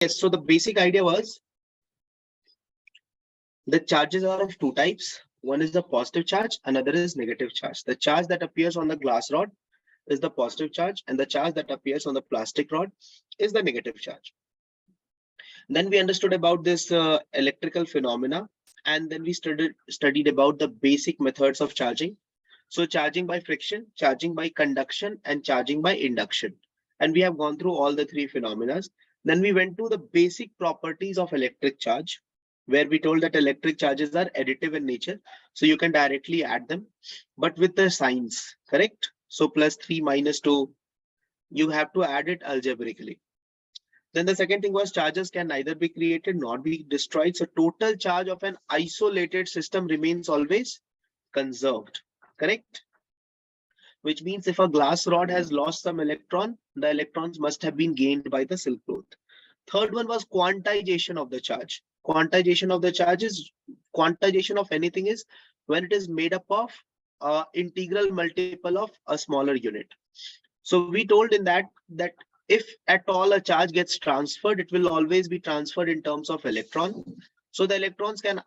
Yes, so the basic idea was the charges are of two types. One is the positive charge, another is negative charge. The charge that appears on the glass rod is the positive charge, and the charge that appears on the plastic rod is the negative charge. Then we understood about this electrical phenomena, and then we studied about the basic methods of charging. So charging by friction, charging by conduction, and charging by induction. And we have gone through all the three phenomena. Then we went to the basic properties of electric charge, where we told that electric charges are additive in nature. So you can directly add them, but with the signs, correct? So +3 -2, you have to add it algebraically. Then the second thing was charges can neither be created nor be destroyed. So total charge of an isolated system remains always conserved, correct? Which means if a glass rod has lost some electron, the electrons must have been gained by the Silk Road. Third one was quantization of the charge. Quantization of the charge is quantization of anything is when it is made up of integral multiple of a smaller unit. So we told in that if at all a charge gets transferred, it will always be transferred in terms of electron. So the electrons can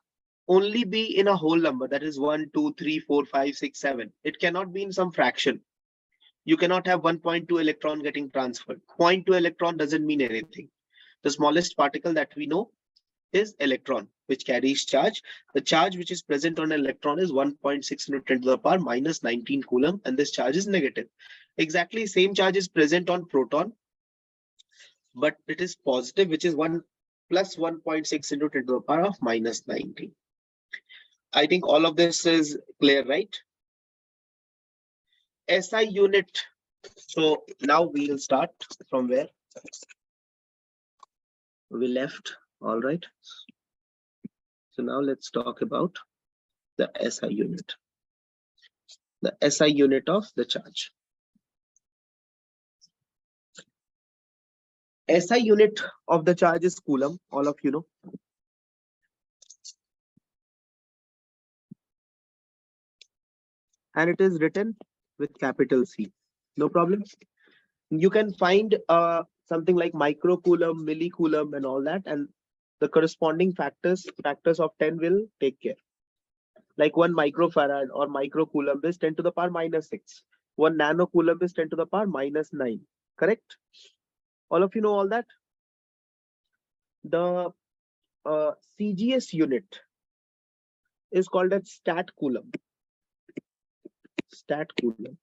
only be in a whole number, that is 1, 2, 3, 4, 5, 6, 7. It cannot be in some fraction. You cannot have 1.2 electron getting transferred. 0.2 electron doesn't mean anything. The smallest particle that we know is electron, which carries charge. The charge which is present on an electron is 1.6 into 10 to the power minus 19 coulomb, and this charge is negative. Exactly same charge is present on proton, but it is positive, which is 1 plus 1.6 into 10 to the power of minus 19. I think all of this is clear, right? SI unit. So now we'll start from where we left. All right. So now let's talk about the SI unit. The SI unit of the charge. SI unit of the charge is coulomb. All of you know. And it is written with capital C. No problem. You can find something like microcoulomb, millicoulomb, and all that, and the corresponding factors of 10 will take care. Like 1 microfarad or microcoulomb is 10 to the power minus 6. 1 nanocoulomb is 10 to the power minus 9. Correct? All of you know all that? The CGS unit is called as stat coulomb. Stat coulomb.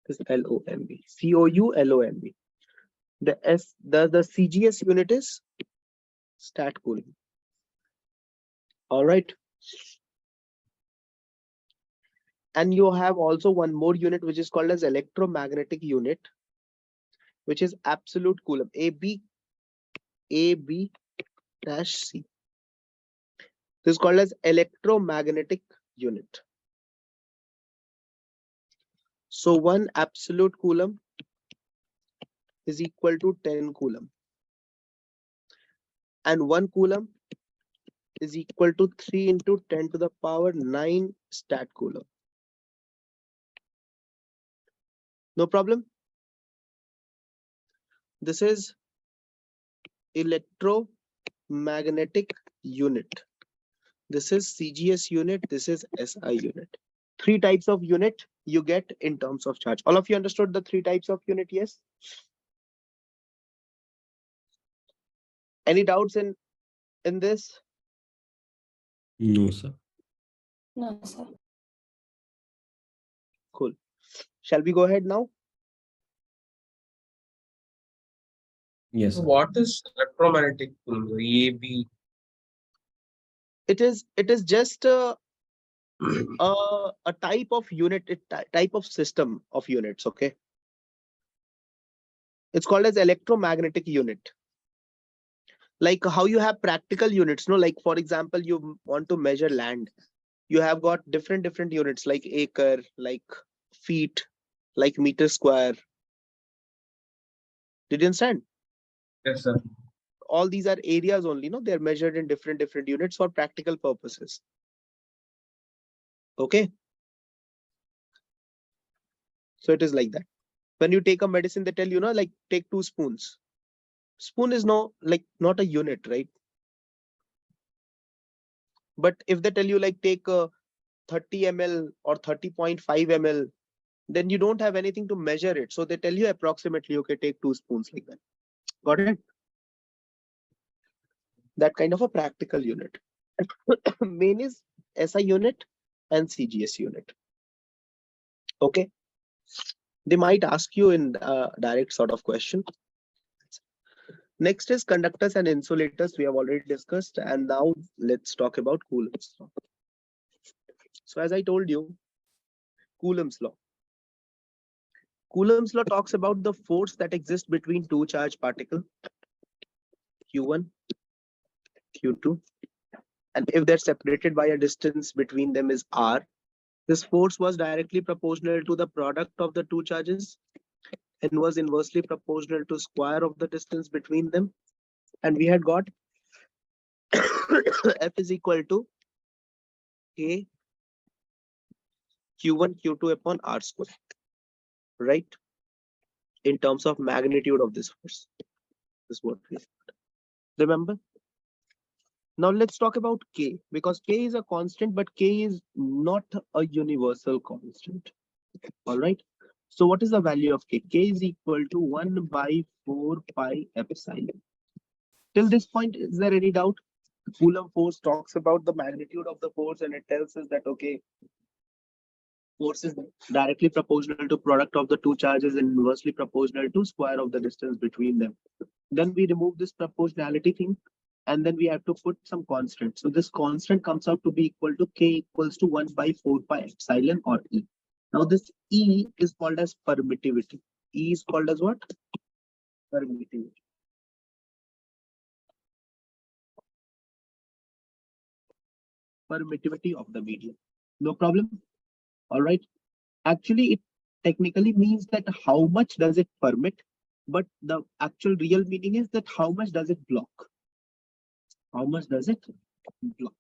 Is LOMB. COULOMB. The CGS unit is stat coulomb. All right. And you have also one more unit which is called as electromagnetic unit, which is absolute coulomb. AB dash C. This is called as electromagnetic unit. So 1 absolute coulomb is equal to 10 coulomb. And 1 coulomb is equal to 3 into 10 to the power 9 stat coulomb. No problem. This is electromagnetic unit. This is CGS unit. This is SI unit. 3 types of unit you get in terms of charge. All of you understood the 3 types of unit? Yes. Any doubts in this? No, sir. No, sir. Cool. Shall we go ahead now? Yes, sir. What is electromagnetic coulomb? EAB. It is just a type of unit, type of system of units. Okay. It's called as electromagnetic unit. Like how you have practical units, no? Like for example, you want to measure land. You have got different units like acre, like feet, like meter square. Did you understand? Yes, sir. All these are areas only, no? They're measured in different units for practical purposes. Okay. So it is like that. When you take a medicine, they tell you, like take 2 spoons. Spoon is not a unit, right? But if they tell you like take 30 ml or 30.5 ml, then you don't have anything to measure it. So they tell you approximately, okay, take 2 spoons like that. Got it? That kind of a practical unit. Main is SI unit and CGS unit. Okay. They might ask you in a direct sort of question. Next is conductors and insulators. We have already discussed. And now let's talk about Coulomb's law. So as I told you, Coulomb's law. Coulomb's law talks about the force that exists between two charged particles, Q1, Q2. And if they're separated by a distance between them is R, this force was directly proportional to the product of the two charges and was inversely proportional to square of the distance between them. And we had got F is equal to K Q1 Q2 upon R square, right? In terms of magnitude of this force. This is what we remember. Now let's talk about K, because K is a constant, but K is not a universal constant. All right. So what is the value of K? K is equal to 1 by 4 pi epsilon. Till this point, is there any doubt? Coulomb force talks about the magnitude of the force and it tells us that, okay, force is directly proportional to product of the two charges and inversely proportional to square of the distance between them. Then we remove this proportionality thing and then we have to put some constant. So this constant comes out to be equal to K equals to 1 by 4 pi epsilon or E. Now this E is called as permittivity. E is called as what? Permittivity. Permittivity of the medium. No problem. All right. Actually, it technically means that how much does it permit, but the actual real meaning is that how much does it block? How much does it block?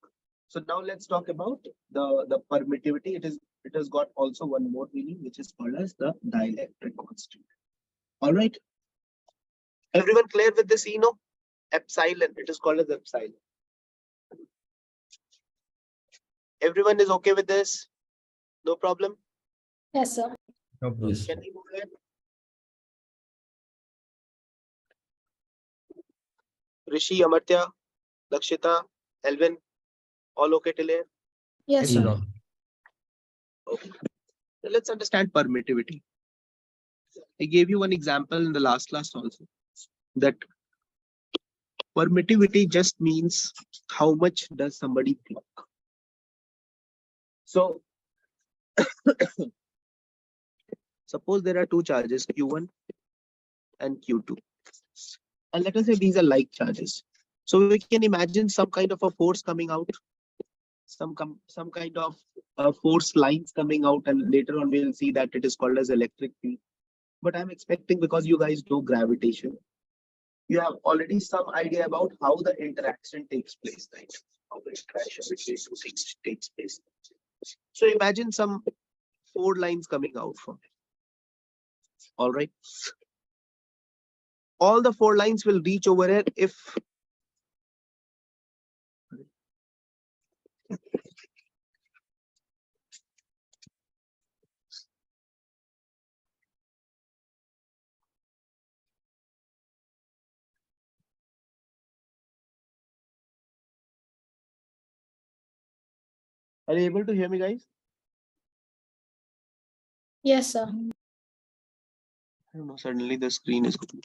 So now let's talk about the permittivity. It has got also one more meaning, which is called as the dielectric constant. All right. Everyone clear with this? No? Epsilon. It is called as epsilon. Everyone is okay with this? No problem? Yes, sir. No problem. Yes. Can we go ahead? Rishi, Amartya, Lakshita, Elvin, all okay till here? Yes, sir. No. Okay. So let's understand permittivity. I gave you one example in the last class also, that permittivity just means how much does somebody block. So suppose there are two charges, Q1 and Q2. And let us say these are like charges. So we can imagine some kind of a force coming out, some kind of force lines coming out, and later on we'll see that it is called as electric field. But I'm expecting, because you guys do gravitation, you have already some idea about how the interaction takes place, right? How the interaction between two things takes place. So imagine some 4 lines coming out from it. All right. All the 4 lines will reach over here if are you able to hear me, guys? Yes, sir. I don't know, suddenly the screen is going.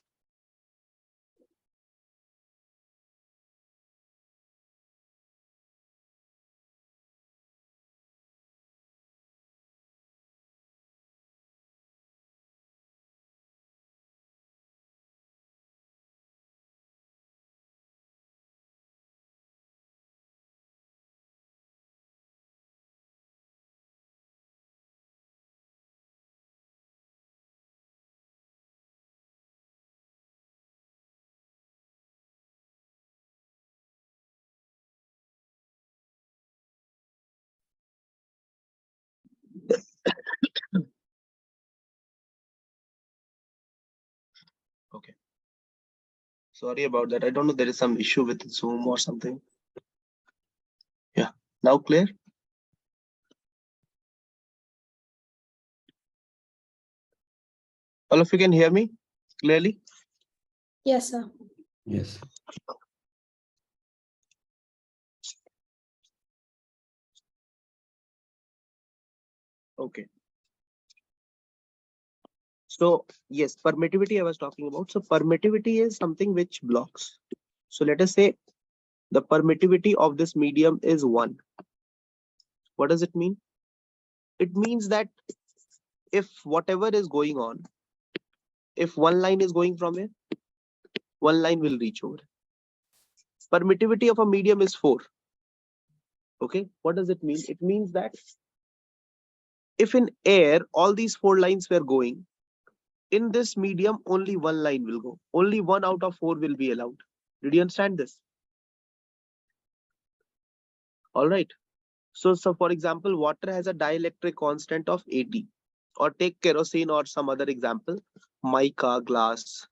Okay. Sorry about that. I don't know. There is some issue with Zoom or something. Yeah. Now clear? All of you can hear me clearly? Yes, sir. Yes. Okay. So yes, permittivity I was talking about. So permittivity is something which blocks. So let us say the permittivity of this medium is 1. What does it mean? It means that if whatever is going on, if one line is going from here, one line will reach over. Permittivity of a medium is 4. Okay, what does it mean? It means that if in air all these 4 lines were going, in this medium only one line will go. Only 1 out of 4 will be allowed. Did you understand this? All right. So for example, water has a dielectric constant of 80. Or take kerosene or some other example, mica, glass,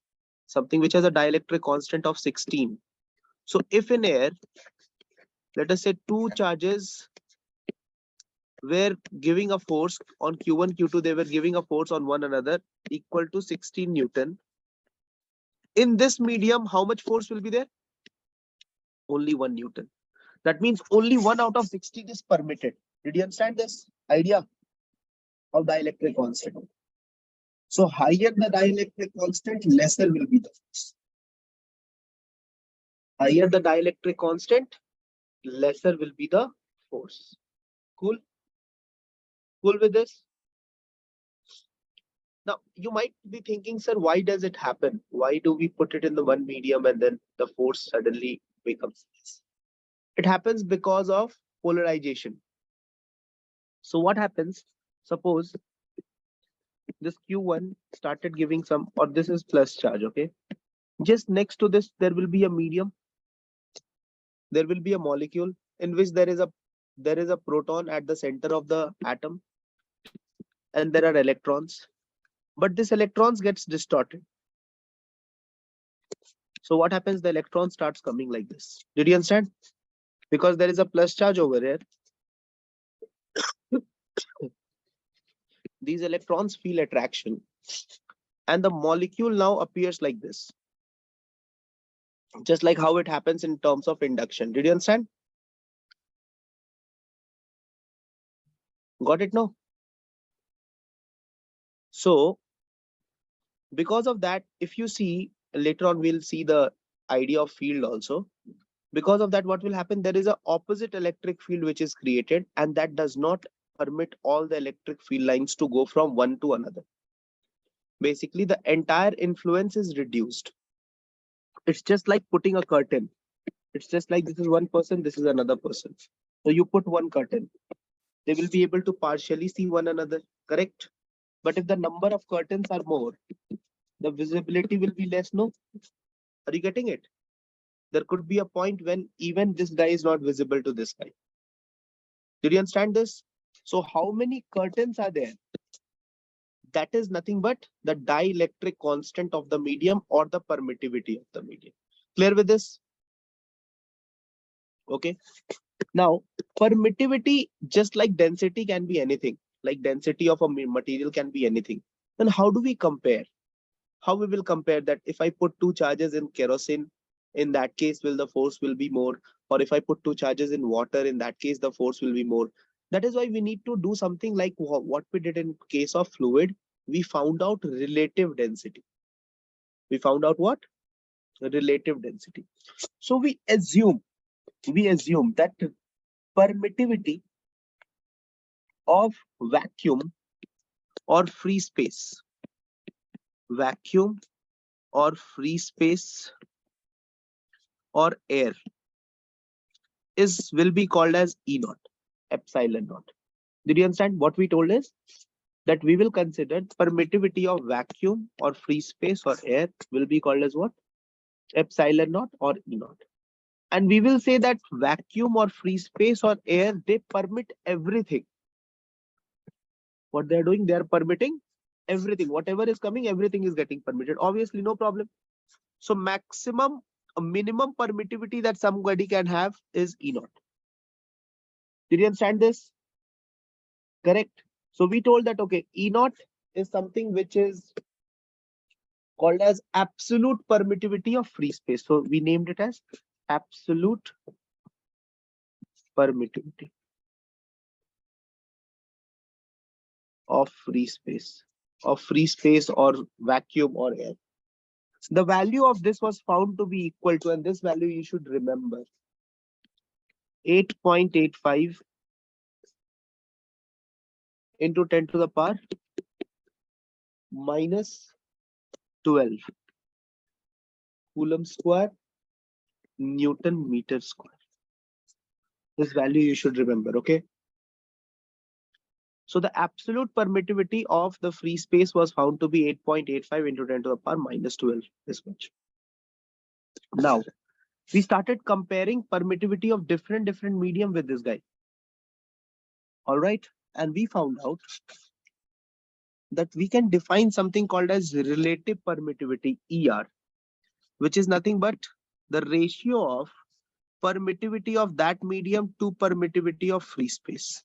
something which has a dielectric constant of 16. So if in air, let us say 2 charges were giving a force on Q1, Q2, they were giving a force on one another equal to 16 Newton. In this medium, how much force will be there? Only 1 Newton. That means only 1 out of 16 is permitted. Did you understand this idea of dielectric constant? So higher the dielectric constant, lesser will be the force. Higher the dielectric constant, lesser will be the force. Cool? Cool with this? Now, you might be thinking, sir, why does it happen? Why do we put it in the one medium and then the force suddenly becomes less? It happens because of polarization. So what happens? Suppose this Q1 started giving some, or this is plus charge, okay? Just next to this, there will be a medium. There will be a molecule in which there is a proton at the center of the atom, and there are electrons. But this electrons gets distorted. So what happens? The electron starts coming like this. Did you understand? Because there is a plus charge over here. These electrons feel attraction, and the molecule now appears like this. Just like how it happens in terms of induction. Did you understand? Got it now? So because of that, if you see later on, we'll see the idea of field also. Because of that, what will happen? There is an opposite electric field which is created, and that does not permit all the electric field lines to go from one to another. Basically, the entire influence is reduced. It's just like putting a curtain. It's just like this is one person, this is another person. So you put one curtain. They will be able to partially see one another, correct? But if the number of curtains are more, the visibility will be less, no? Are you getting it? There could be a point when even this guy is not visible to this guy. Did you understand this? So how many curtains are there? That is nothing but the dielectric constant of the medium or the permittivity of the medium. Clear with this? Okay. Now, permittivity, just like density, can be anything. Like density of a material can be anything. Then how do we compare? How we will compare that? If I put 2 charges in kerosene, in that case, will the force will be more? Or if I put 2 charges in water, in that case, the force will be more. That is why we need to do something like what we did in case of fluid. We found out relative density. We found out what? Relative density. So we assume that permittivity of vacuum or free space, vacuum or free space or air will be called as E naught, epsilon naught. Did you understand? What we told is that we will consider permittivity of vacuum or free space or air will be called as what? Epsilon naught or E naught. And we will say that vacuum or free space or air, they permit everything. What they are doing, they are permitting everything, whatever is coming, everything is getting permitted. Obviously, no problem. So maximum, a minimum permittivity that somebody can have is E naught. Did you understand this? Correct. So we told that, okay, E naught is something which is called as absolute permittivity of free space. So we named it as absolute permittivity of free space or vacuum or air. The value of this was found to be equal to, and this value you should remember, 8.85 into 10 to the power minus 12 Coulomb square Newton meter square. This value you should remember, okay? So the absolute permittivity of the free space was found to be 8.85 into 10 to the power minus 12, this much. Now, we started comparing permittivity of different medium with this guy. All right. And we found out that we can define something called as relative permittivity, ER, which is nothing but the ratio of permittivity of that medium to permittivity of free space.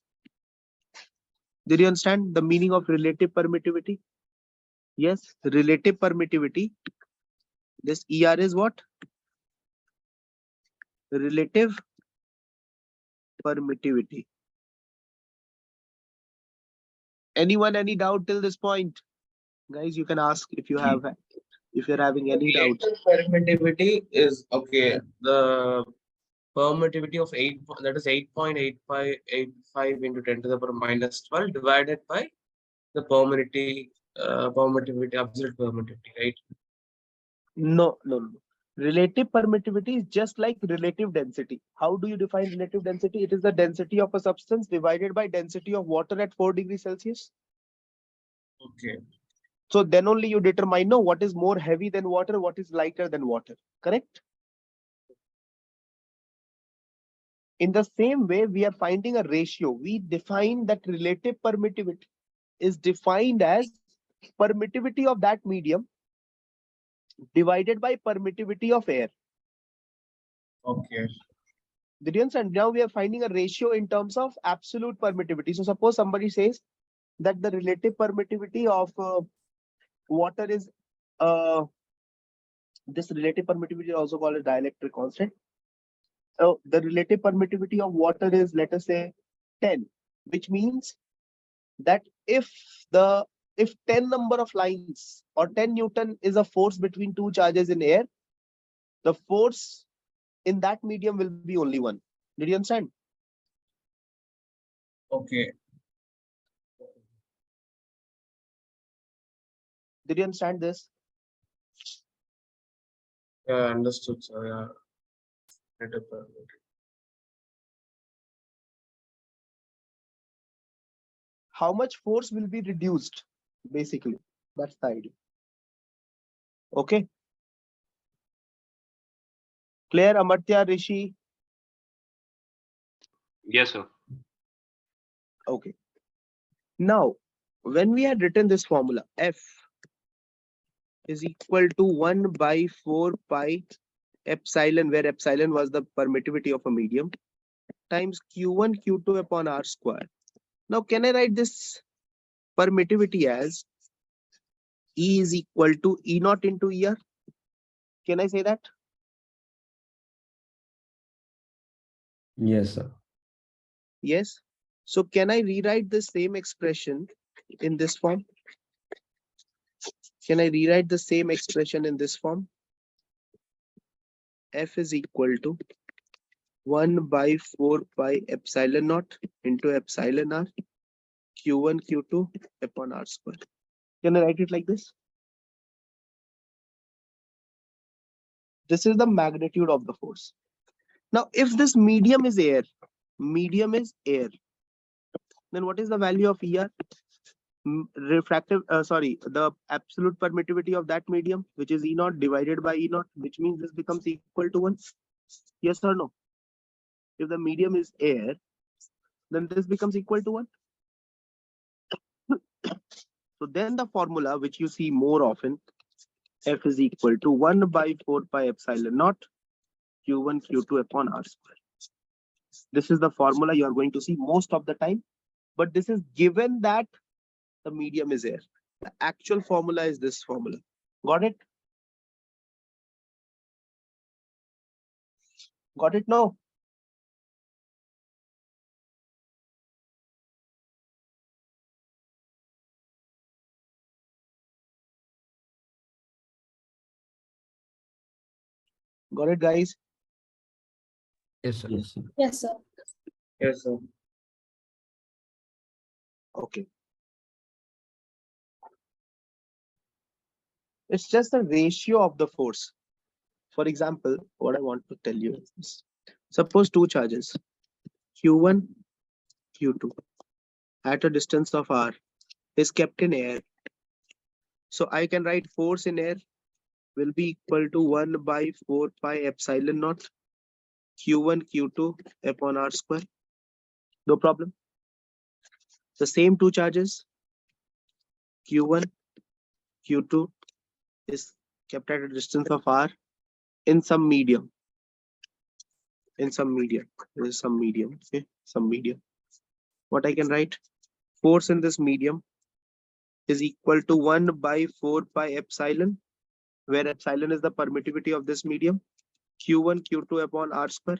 Did you understand the meaning of relative permittivity? Yes, relative permittivity. This ER is what? Relative permittivity. Anyone, any doubt till this point? Guys, you can ask if you have, if you're having any doubt. Permittivity is okay. The permittivity of 8, that is 8.8585 into 10 to the power minus 12 divided by the permittivity, absolute permittivity, right? No. Relative permittivity is just like relative density. How do you define relative density? It is the density of a substance divided by density of water at 4 degrees Celsius. Okay. So then only you determine, no, what is more heavy than water, what is lighter than water, correct? In the same way, we are finding a ratio. We define that relative permittivity is defined as permittivity of that medium divided by permittivity of air. Okay. Did you understand? Now we are finding a ratio in terms of absolute permittivity. So suppose somebody says that the relative permittivity of water is this relative permittivity is also called a dielectric constant. So the relative permittivity of water is, let us say, 10, which means that if 10 number of lines or 10 Newton is a force between two charges in air, the force in that medium will be only one. Did you understand? Okay. Did you understand this? Yeah, understood, sir. Yeah. Relative permittivity. How much force will be reduced? Basically, that's the idea. Okay. Clear, Amartya, Rishi? Yes, sir. Okay. Now, when we had written this formula, F is equal to 1 by 4 pi epsilon, where epsilon was the permittivity of a medium, times Q1 Q2 upon R square. Now, can I write this permittivity as E is equal to E naught into ER? Can I say that? Yes, sir. Yes. So can I rewrite the same expression in this form? Can I rewrite the same expression in this form? F is equal to 1 by 4 pi epsilon naught into epsilon R Q1 Q2 upon R square. Can I write it like this? This is the magnitude of the force. Now, if this medium is air, then what is the value of ER? The absolute permittivity of that medium, which is E naught divided by E naught, which means this becomes equal to 1. Yes or no? If the medium is air, then this becomes equal to 1. So then the formula which you see more often, F is equal to 1 by 4 pi epsilon naught Q1 Q2 upon R square. This is the formula you are going to see most of the time, but this is given that the medium is air. The actual formula is this formula. Got it? Got it now? Got it, guys? Yes, sir. Yes, sir. Yes, sir. Yes, sir. Okay. It's just the ratio of the force. For example, what I want to tell you is this. Suppose two charges, Q1, Q2, at a distance of R is kept in air. So I can write force in air will be equal to 1 by 4 pi epsilon naught Q1, Q2 upon R square. No problem. The same two charges, Q1, Q2 is kept at a distance of R in some medium. In some medium. There is some medium. Okay, some medium. What I can write? Force in this medium is equal to 1 by 4 pi epsilon, where epsilon is the permittivity of this medium, Q1, Q2 upon R square.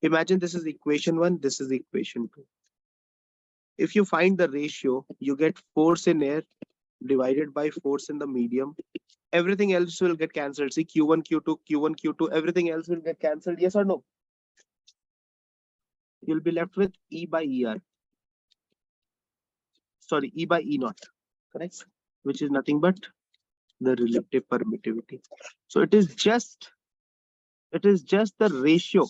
Imagine this is equation 1, this is equation 2. If you find the ratio, you get force in air divided by force in the medium. Everything else will get cancelled. See, Q1, Q2, Q1, Q2, everything else will get cancelled. Yes or no? You'll be left with E by ER. Sorry, E by E naught. Correct? Which is nothing but the relative permittivity. So it is just the ratio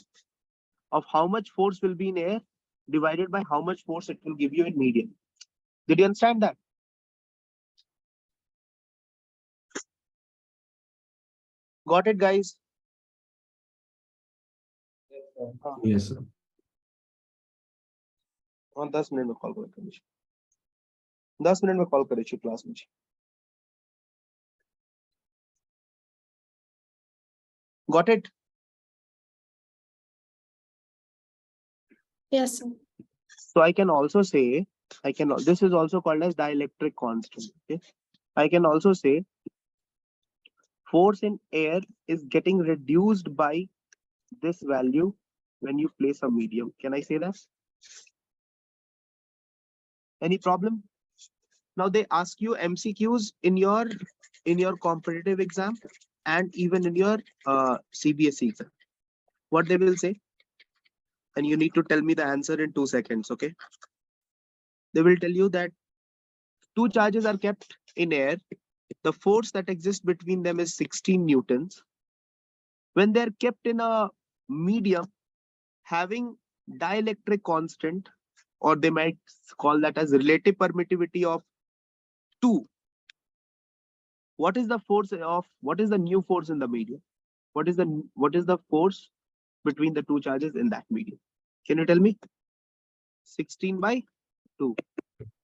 of how much force will be in air divided by how much force it will give you in medium. Did you understand that? Got it, guys? Yes, sir. हाँ 10 minute में call करें मुझे 10 minute में call करें class में got it Yes, sir. so I can also say this is also called as dielectric constant. Okay, I can also say force in air is getting reduced by this value when you place a medium. Can I say that? Any problem? Now they ask you MCQs in your competitive exam and even in your CBSE exam. What they will say, and you need to tell me the answer in 2 seconds. Okay, they will tell you that two charges are kept in air. The force that exists between them is 16 newtons. When they're kept in a medium having dielectric constant, or they might call that as relative permittivity of 2, what is the new force in the medium? What is the force between the two charges in that medium? Can you tell me? 16 by 2,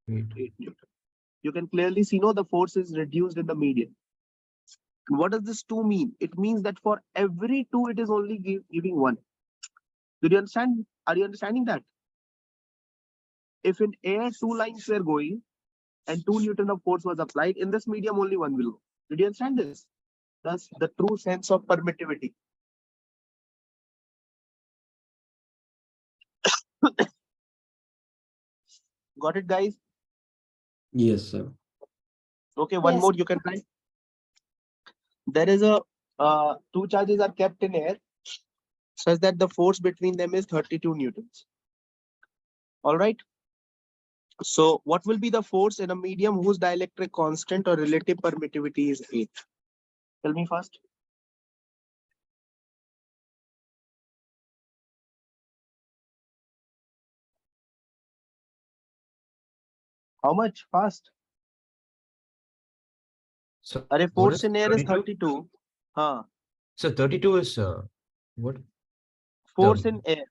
8 newton. You can clearly see, no, the force is reduced in the medium. What does this 2 mean? It means that for every 2, it is only giving 1. Did you understand? Are you understanding that? If in air 2 lines were going and 2 Newton of force was applied, in this medium only 1 will go. Did you understand this? That's the true sense of permittivity. Got it, guys? Yes, sir. Okay, one Yes. more you can try. There is a two charges are kept in air such that the force between them is 32 newtons. All right. So what will be the force in a medium whose dielectric constant or relative permittivity is 8? Tell me fast. How much? Fast. So Array what force is in air is 32? 32. Huh. So 32 is what? Force in air.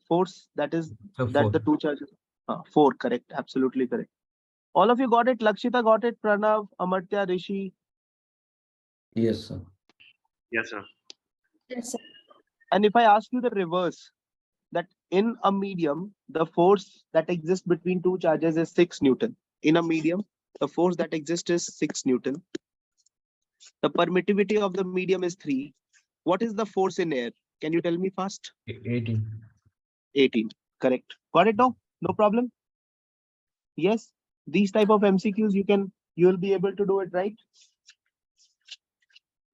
Force that is So that 4. the two charges. 4, correct. Absolutely correct. All of you got it? Lakshita got it? Pranav, Amartya, Rishi. Yes, sir. Yes, sir. Yes, sir. And if I ask you the reverse, that in a medium, the force that exists between two charges is 6 Newton. In a medium, the force that exists is 6 Newton. The permittivity of the medium is 3. What is the force in air? Can you tell me fast? 18. 18. Correct. Got it now? No problem? Yes. These type of MCQs you will be able to do it, right?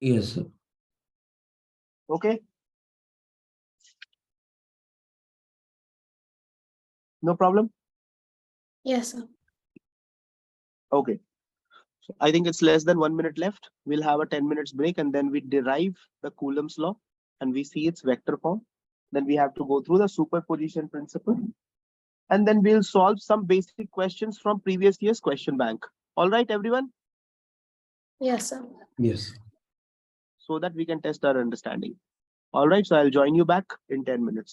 Yes, sir. Okay. No problem? Yes, sir. Okay. So I think it's less than 1 minute left. We'll have a 10 minutes break and then we derive the Coulomb's law and we see its vector form. Then we have to go through the superposition principle. And then we'll solve some basic questions from previous year's question bank. All right, everyone? Yes, sir. Yes. So that we can test our understanding. All right, so I'll join you back in 10 minutes.